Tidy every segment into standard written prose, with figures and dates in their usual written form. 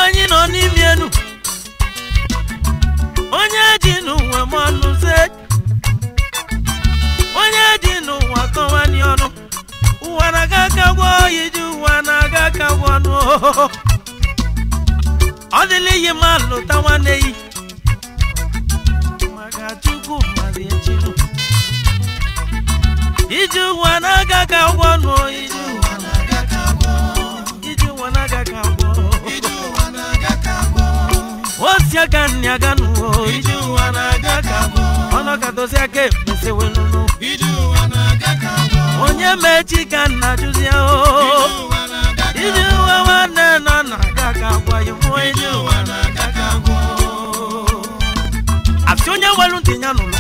anyị nọ n'ime enu onye dị n'ụwa mmanụ se onye dị n'ụwa kọwani ọnụ ụwa na-aga kagwọ iji ụwa na-aga kagwọ ọnụ ọ dịla ihe ma lụta nwanne yi maka Chukwu mmadụ echinu iji ụwa na-aga kagwọ ọnụ iji ụwa na-aga kagwọ iji ụwa na-aga kagwọ Osia kanya ganu iju wanaga kabo ono katosia ke mesewe nunu iju wanaga kabo onye mechi kana juzia o iju wana na naga kabo yumo iju wanaga kabo afyonya waluntinya nulo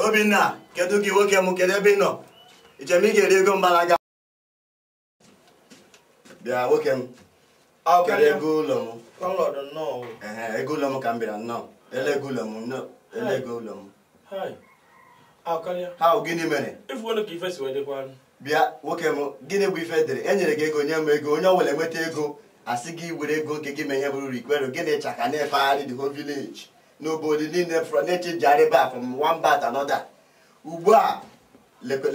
Obinna, kedu ki woke mu kede binno? Ijemi ge ego mbalaga. Bia woke mu. Aw kede ego lo mu. Konlodo no. Ego lo mu kambira no. Ele ego lo mu no. Ele ego lo mu. Hi. Aw kalia. How gini mere? If one of ifesi we de kwan. Bia woke mu gini bu ife dere. Enyere ge ego nyem ego, onye wele nweta ego. Asigi were ego nke gi menye buru requero gini chaka na efari the whole village. Nobody need from nature jariba from one bat another. Ubwa lego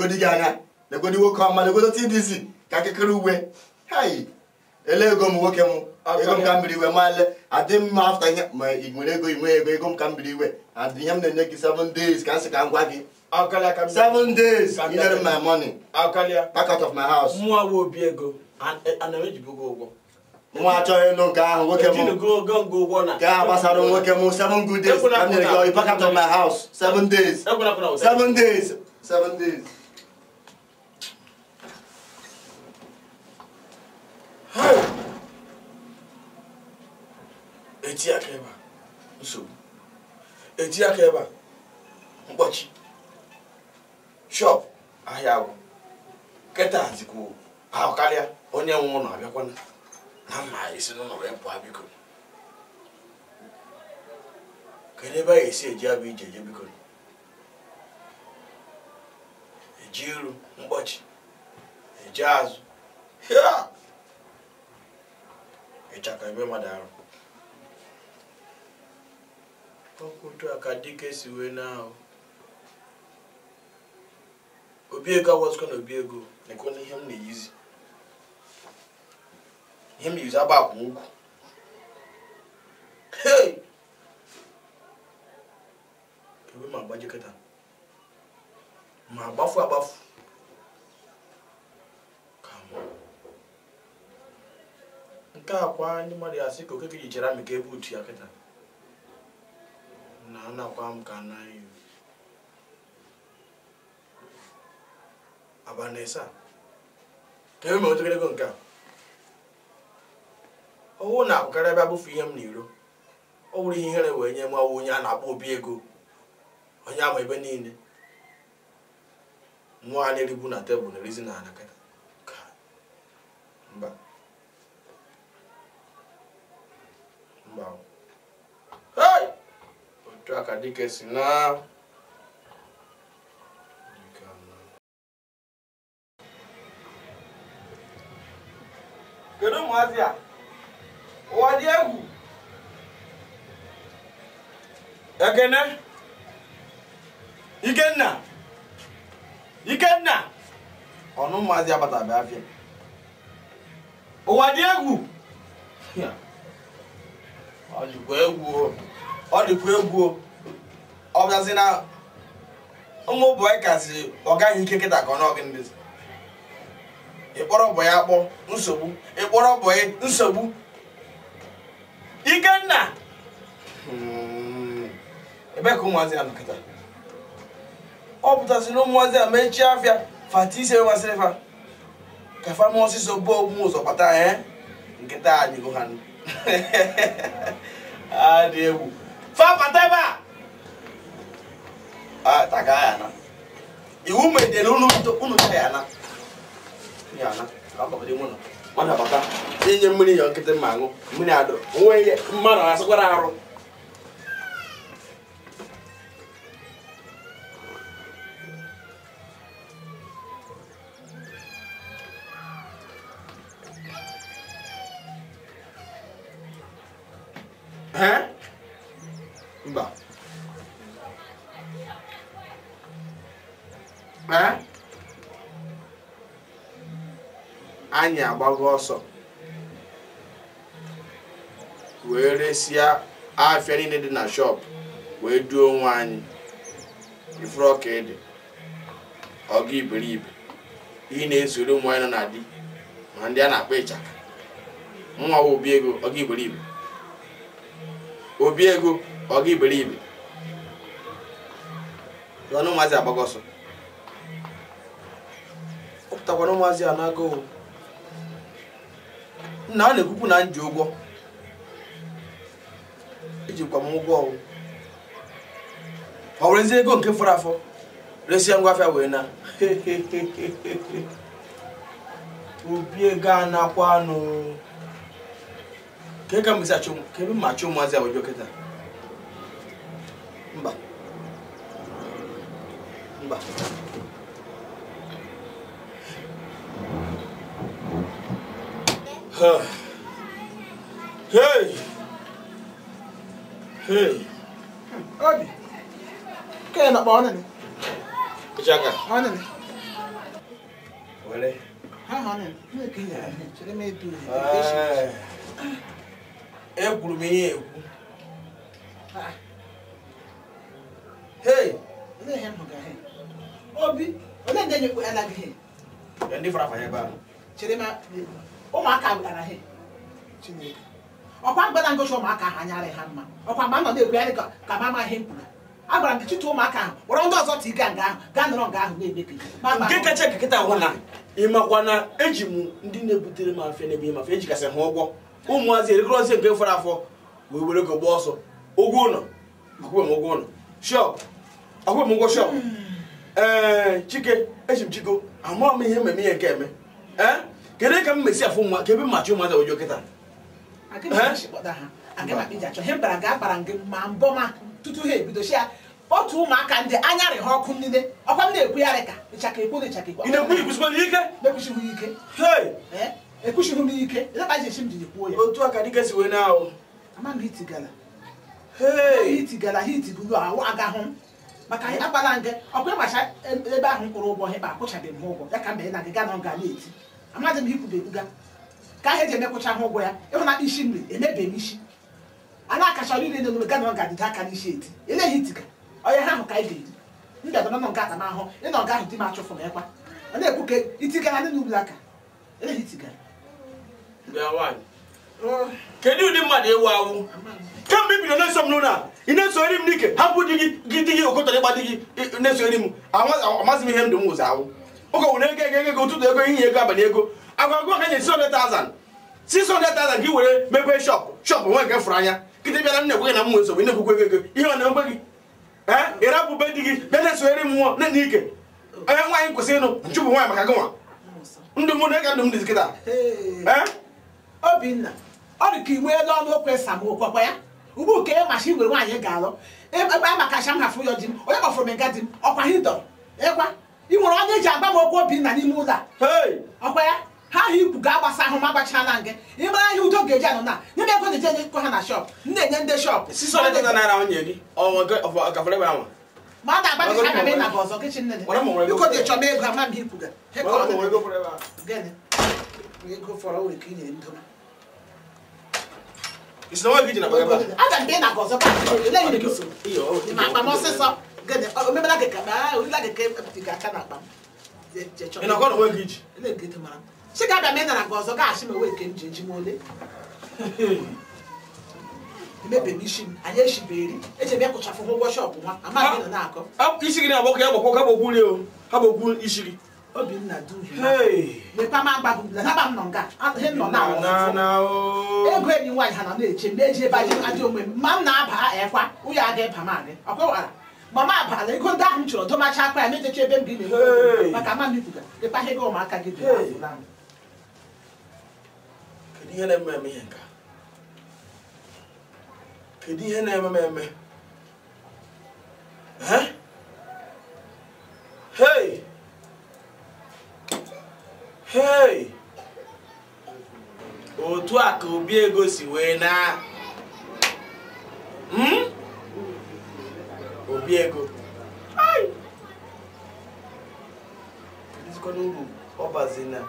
di ganya lego di woka ma lego TDC ka kekere uwe hey elego mu woke mu ego m kambiri we male adim ma after nya ma igwere ego m kambiri we adiyam na neki 7 days ka se ka ngwa gi Akalia kam 7 days you need my money Akalia back out of my house mu awo obi ego and meji bugo ogo mu acho eno ka ahụ woke mu go na ka basaro woke mu 7 good days I'm going to go back out of my house 7 days 7 days 7 days Eti akeba nsogbu eti akeba mkpọchi shop ahịa agwụ keta azikwu ahụ karịa onye nwe ụlọ abịakwana na mma esi n'ụlọ wee pụọ biko kedu ebe a esi eji abụ ije eje biko eji iru mkpọchi eji azụ ịchaka ebe mmadụ arụ okwutu aka dike si wee n'ahụ obi ego awọzụkọ na obi ego na-ekwe na ihe m na-eyizi agba akwụ ugwu hey ebe ma agbajikọta ma agbafu nke akwa ndị mmadụ asị ka okeke ji chere amị ka ebe utu ya kịta na anakwa m ka anaghị abanesa ka ebe ma otegere ego nke a ọwụ na akụkarị ebe abụfu ihe m n'iro ọ wụrụ ihe ihere wee nye nwa onye a na-akpọ obi ego onye ama ebe niile nwa a na-eribu na tebụl na-erizi na anakata mba hey otu aka dike si na kedu ụmụazị a ụwa dị egwu Ekene Ikenna ọnụ ụmụazị abatabe afịa ụwa dị egwu ọ dịkwa egwu ọ bịazi na ụmụ bọị kasị ọ gaghị ike kịta ka ọ n'ọgị ndezi ịkpọrọ bọị akpọ nsogbu ịkpọrọ bọị nsogbu Ikenna ebe ka ụmụazị a nọkịta ọ pụtasị na ụmụazị a mechie afịa fati ise masịrị fa ka fa ma ọsịsọ bụ ogbu ụzọ kpata nkịta anyị go ha adị egwu fa kpata ebe a taga ya na iwu medere unu ta ya na ka ọ kọbịdị mụ nọ mana bata inye mmiri ya nkịtị ma aṅụ mmiri adọ onwe ihe mmadụ asịkwara arụ mba anyị agbago ọsọ wee resịa afịa niile dị na shop wee duo onwe anyị ifuru ọka ede ọga iberibe ihe na-esoro ụmụ anyị nọ na di ma ndị a na-akpọ ịchaka nwa obi ego ọga iberibe obi ego ọga iberibe ọnụ maazị agbago ọsọ ọpụtakwana maazị a na-agụ nna ọ na-ekwukwu na nji ụgwọ ejikwa m ụgwọ ọ werezi ego nke fọrọ afọ resịa ngwa afịa wee na obi ego a na-akwa anụ ka ka mbesi achụ ka ebe ma achụ maazị a wejo kịta mba mba hey hey Obi ke na ba ni Chaka ni wale ha ni me ke ya chere me du kwuru m ihe ekwu hey le he mo ga he Obi ole nde nyeku ala ge he ndị fara fanya ba chere ma ụmụaka gara he Chineke ọkwa mgbada ngosi ụmụaka ha nyarị ha mma ọkwa mgbe nọ na-ekwu ya ka mama ihe mkpụrụ agwara m chịtụ ụmụaka ahụ were ndị ọzọ tiga nga ahụ gaa nọrọ nga ahụ na-emeke nke kacha kekịta hụ na ịmakwa na eji m ndị na-ebutere m afịa n'ebe ịmafe ejikasị ha ụgwọ ụmụazị erikọrọzi nke fọrọ afọ wee were go gba ọsọ ụgwọ ụlọ akwụkwọ m ụgwọ ụlọ shọp akwụkwọ m ụgwọ shọp Chike eji m chiko amaghị m ihe mmemme ihe nke eme kedu ka m mesi afụ nwa ka ebe mmachi ụmụazị ojo kịta he bara ga-akpara gị ma mbọ ma tutu ha ebidochi ya otu ụmụaka ndị anyarị ha ọkụ niile ọkwa m na-ekwugharị ka ịchaka ekwu na ịchaka ekwu ekwuchighị m ike ekwuchighị m ike ịlekpajichi m jiri kwuo ya otu aka dịka si wee na ahụ amaghị itigala itigala ha itigulu ahụ agahụ maka akpala nke ọkwa ịgbacha ebe ahụ mkpụrụ ụgwọ ha akwụchabeghị m ụgwọ ya ka mbe na gị ga nọ ga na-eti amadị m ikwubebuga ka ahụ eji emekwụcha ha ụgwọ ya ịhụ na isi nri emebeghị isi a na-akacha niile n'elu ga nọ ga-adịda aka n'isi eti eleghị itiga onye ha ahụ ka anyị ga-eri mbịada nọ nke atamahụ ịnọ nga ahụ di m achụfụ m ekwa ọ na-ekwu ka itigara ndị n'ugwu aka eleghị itigara kedu ụdị mmadụ ewu awụ kemgbe ibido na-eso m n'ụlọ a ị na-esogharị m n'ike hapụ di gị okọtọrọ ịgba di gị na-esogharị m amazi m ihe ndụ m ụzọ awụ oge wụ na ego ụtụtụ ego ihe ego abalị ego agwagwa ka nye 600,000 gị were mepee shọp nwe nke fụrụ anya kịta bịara nna ekweghị na m nwe nsogbu na-ekwukwe ego ihe ọ na-ekwe gị ịrapụ be di gị bịa na-esogharị m nwụọ na n'ike onye nwaanyị kwesịrị ịnụ nchụpụ nwaanyị maka gị nwa ndụ m na-ega ndụ m dị kịta Obinna ọ dị ka iwe elu ọnụ okwu esamokwu ya ugbu ka machi nwere nwaanyị ga-alụ ebe amakacha m hafụ ya di m onye kpọfụrụ m nga di m ọkwa ha ịdọrọ ịkwa ị nwere onye eji agba m okwu Obinna n'ime ụlọ a ọkwa ya ha ahụ ikwu ga-agbasa ahụ ma gbachala nke ịmara ahịa udo ga-eji anọ na nye m ego na-eji enyekọ ha na shọp m na-enye ndị shọp ma a na-agbacha aka na gị ọzọ kichin nne biko dị chọba ego ama m ikwuga ego fọrọ were ka ị nyere ndoma aga mbe na gọzọ ma akpa m ọsịsọ omebela gị ka orila gị ka epụtịga aka na akpa m chigabịa me nara gọzọ gaghachi m ewe ke m ji eji m ole emebe m isi m anyị eshiberi eji ebe kụchafụ ụgwọ shọpụ nwa amaghị nọ na-akọ isi gị na-agbakọ ya gbakọ ha gbokwu isi gị Obinna duhie mepa ma gbagụbula na ba m nọ nga he nọ na ego enyi nwaanyị ha nọ na-eche m eji ebe ajị onwe m ma m na-aba ekwa ụyọ aga ịba m agị ọkwewara mama abala ego ndị ahụ m chọrọ domacha akpa ya mejecha ebe m gị na-ego maka ama m ikwuga ịpa ego ụmụaka gị dị kedu ihe na-eme eme ihe nka kedu ihe na-eme eme hey hey otu a ka Obi Ego si wee na Obi Ego ai diziko n'uru ọbazina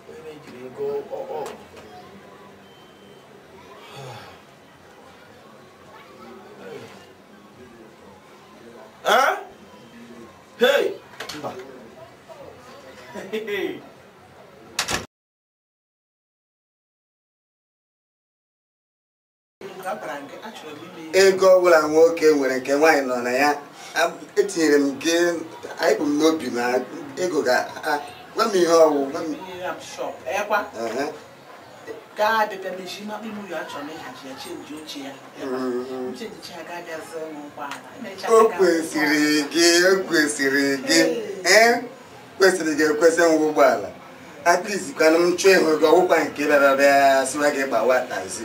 wee na-ejiri ego hey mba ego ọbụla nwoke nwere nke nwaanyị nọ na ya etinyere m nke anyị bụ m n'obi na ego gwa m ihe ọwụ o kwesịrị gị ekwesị nwa ụgbọala akizikwana m chọọ ịhụ gị ọgwụkwa nke bịara bịa siwa gị gbawa tazi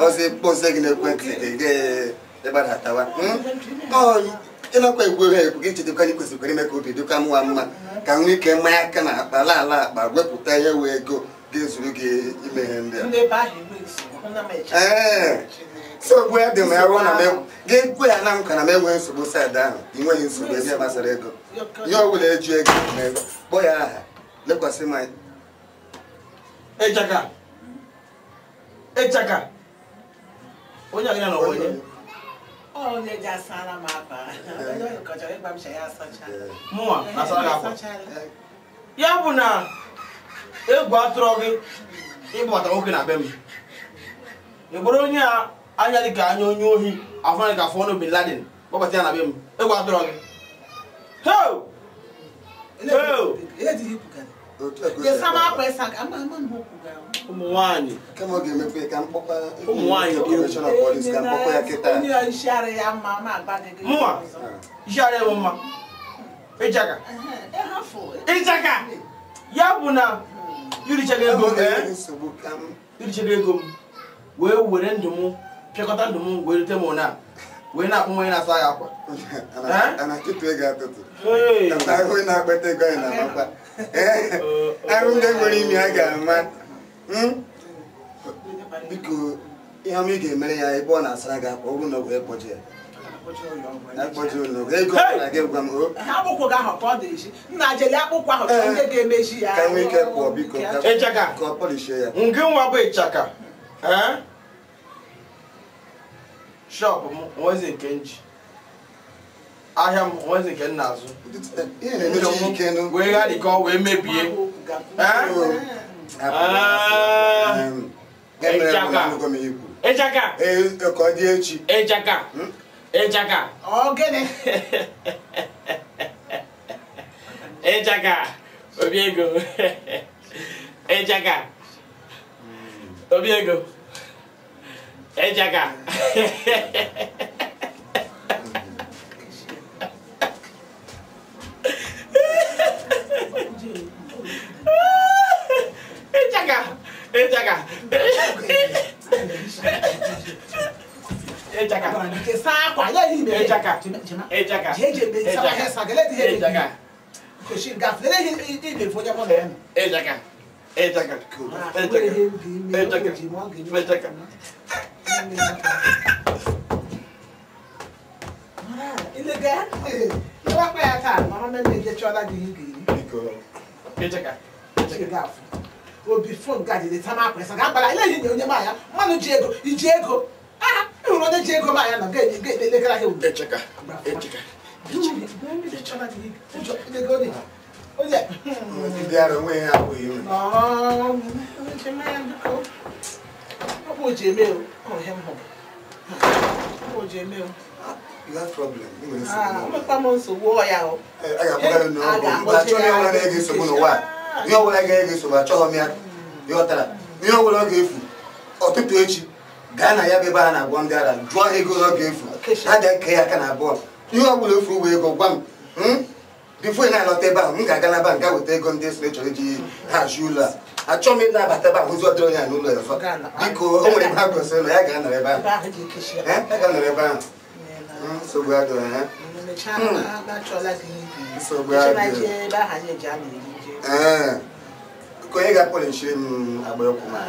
ọzọ kpọzie gị n'ekwentị gị ịgbadatawa ịnakwa egwu ha ekwu gị chetakwa na ikwesịkwara ime ka obi dịka mwa mma ka nwee ike mmanya aka na akpa ala akpa wepụta ihe wee ego ga-ezuru gị ime ihe ndị a nsogbu ya dị m ya ruo na gị gwe ya na m ka na m enweghị nsogbu saịdị ahụ ị nweghị nsogbu ebe gbasara ego ihe ọ bụla eju ego na ego kpọọ ya aha lekwasị m anya Echaka onye agịna na onye onye ji asara m akpa onye kọchara ịgba m ya asacha mụnwa asara gị akwa ya bụ na egwu atụrụ gị ịgbata nwoke na be m ị bụrụ onye a anya dị ka anya onye ohi afọ ka afọ Bin Laden gbabata ya na be m egwu atụrụ gị ụmụ nwaanyị ụmụ nwaanyị mụnwa isi ara ewu mma ịchaka ya bụ na irichaga ego m wee were ndụ m pịakọta ndụ m wee rute m na wee na-akpụ nwa na-asa ya akwa ahụ ndị nwere ime a ga-ama biko ihe ọma ị ga-emere ya ebe ọ na-asara gị akwa ọ bụrụ na ọ wee kpọji ya akpọji ụlọ ego na gị gwa m ka nwee ike pụọ biko ka ọ pọlishie ya nke nwa bụ ịchaka shọpụ m nwezi nke nji ahịa m nwezi nke nna azụ wee gha dị ka ọ wee mebie ịchaka ka ọ dị echi ịchaka Obi Ego ịchaka Obi Ego ịchaka Obi phone gaji de tama kwesa ga gbala ile yin onye ma ya manu ji ego iji ego ihuru onye ji ego ma ya na ga elekere ahụ Echeka bịara onwe ya abụghị you have problem. Ihe ọbụla ga-eso achọghị m ya ịghọtara ihe ọbụla ọ ga-efu ọtụtụ echi gaa na ya bụ ebe a na-agwọ ndị ara jụọ ego ọ ga-efu ha ga-eke ya aka na abụọ ihe ọbụla efu bụ ego gwa m bifo ị na-alọta ebe ahụ m ga-aga na bank ga weta ego ndị esi chọrọ iji hazi ụlọ a achọghị m ịnabata ebe ahụ ụzọ dịrị onye a n'ụlọ ya biko o nwere ebe ha gosiri na ya ga-anọrọ ebe ahụ ya ga-anọrọ ebe ahụ nsogbu adịghị ha nsogbu adịghị ka onye ga-akpọlichiri m agba ọkụ ma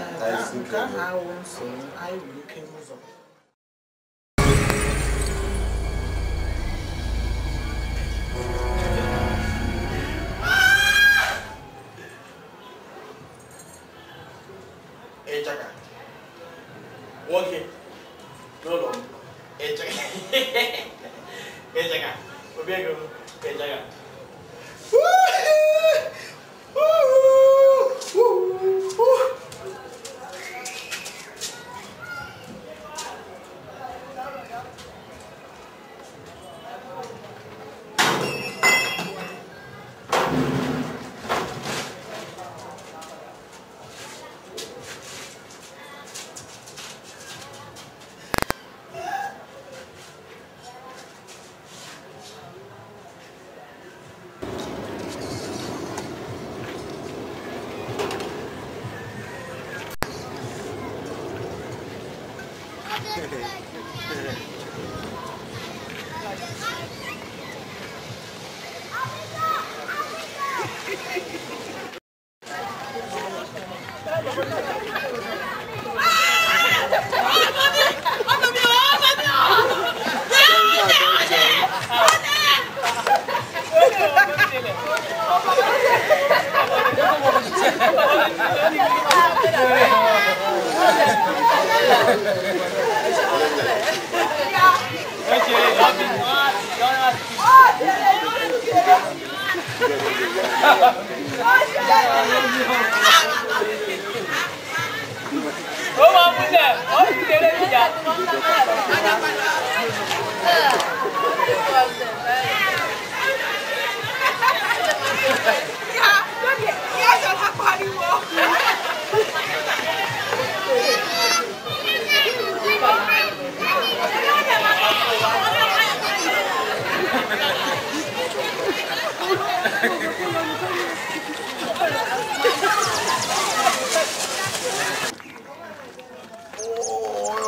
nwoke n'ụlọ m ịchaka obi ego ịchaka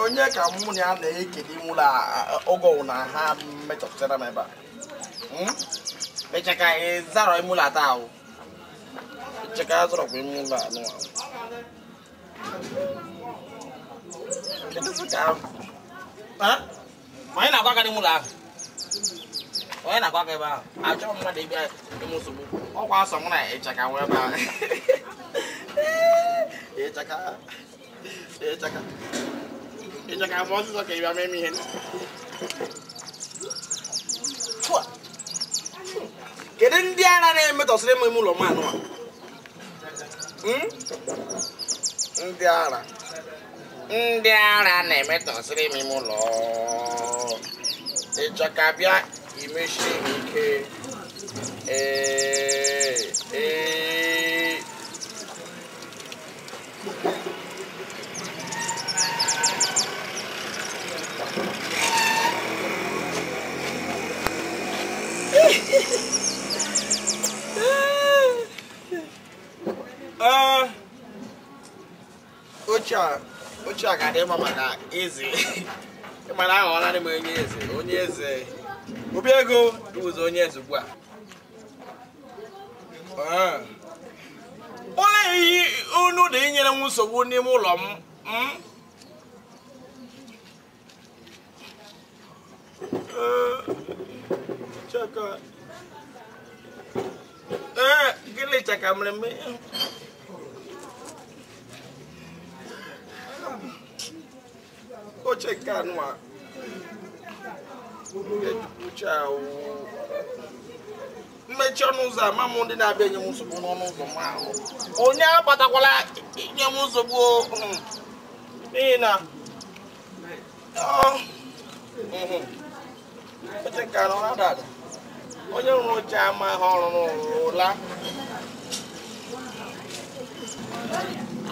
onye ka mụ na ya na-ekele nwụrụ ogo na ha metọpụtara m ebe a mechaka ịzarọ imụlọ ata ahụ mechaka azọrọkwa imụlọ anụ ahụ onye na-akwa aka n'imụlọ ahụ onye na-akwa aka ebe ahụ achọghị mmadụ ịbịa ime nsogbu ọkwa asọ mụ na ịchaka nwee ebe ahụ ịchaka ma ọsịsọ ka ịbịa mee m ihe kedu ndị ara na-emetọsịrị m ime ụlọ m anụ ndị ara na-emetọsịrị m ime ụlọ ịchaka bịa imechiri m ike oche a ga-adị mma maka eze ịmara ahụ ọnarị m onye eze obi ego ụzọ onye eze ugbu a olee ihe unu dị inyere m nsogbu n'ime ụlọ m gịnị chaka mere mme oche nke anụ a uche ahụ mmechi ọnụ ụzọ ama m ndị na-abịa enye m nsogbu n'ọnụ ụzọ m ahụ onye agbatakwala inye m nsogbu n'ihi na oche nke anụ ada onye rụrụ oche ama ha ọrụ n'ụla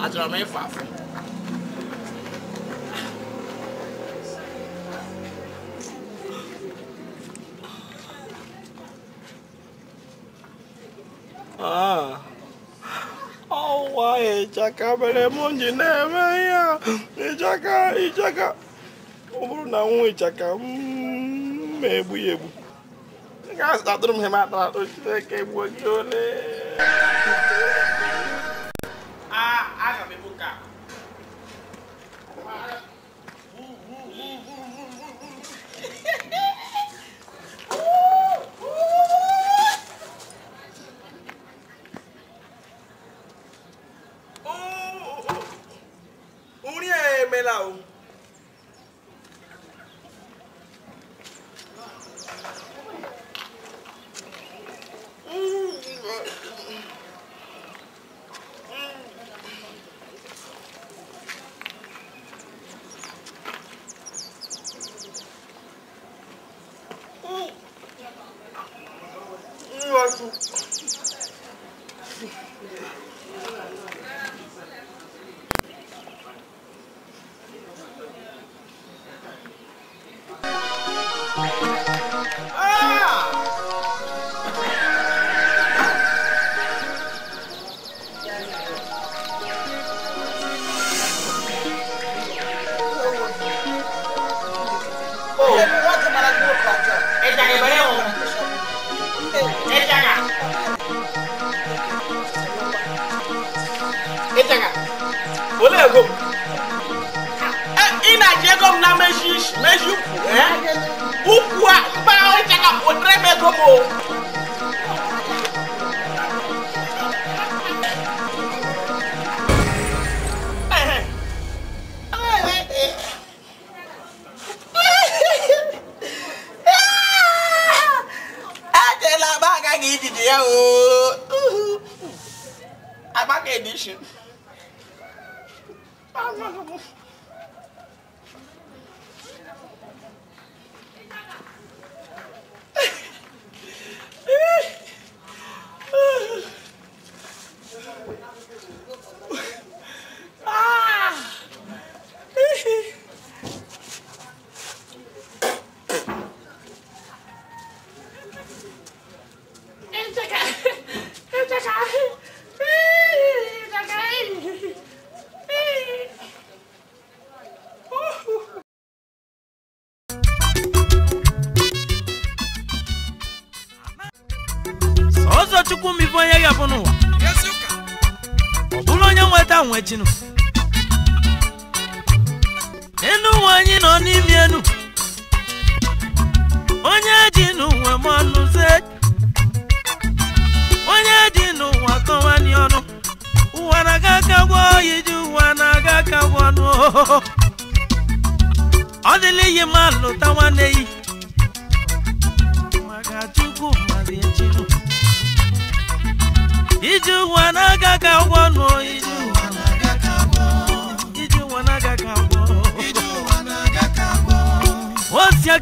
achọrọ m ịfe afọ Ọwa ịchaka mere m ji na-eme ya. Ịchaka. Ọ bụrụ na nwa ịchaka ma egbu ya egbu. Ị ga-azụtatụrụ m ihe ma atara atụ Chineke egbuo gị ole. Aga m ebu ka. Uri emela o. Chinu enu wanyi no ni mienu onye jinu we manu se onye jinu wa kan wani onu wana gaka wo yiju wana gaka wonu odili yi malu tawane yi maga chuku mari chinu yiju wana gaka wonu yiju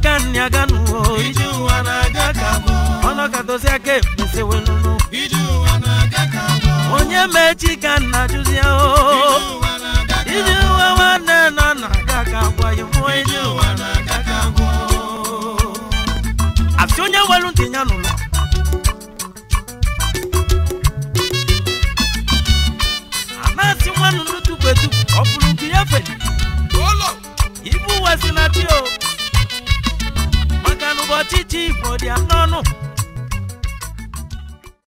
Kanyaganu iju wanagakabo ono katosia ke mesewenunu iju wanagakabo onye mechi kana juzia o iju wana na nagakabo yumo iju wanagakabo afyonya waluntinya nulo amasi wanu nutu betu ofulunki yefe olo ibu wasinatio Chichi for the anono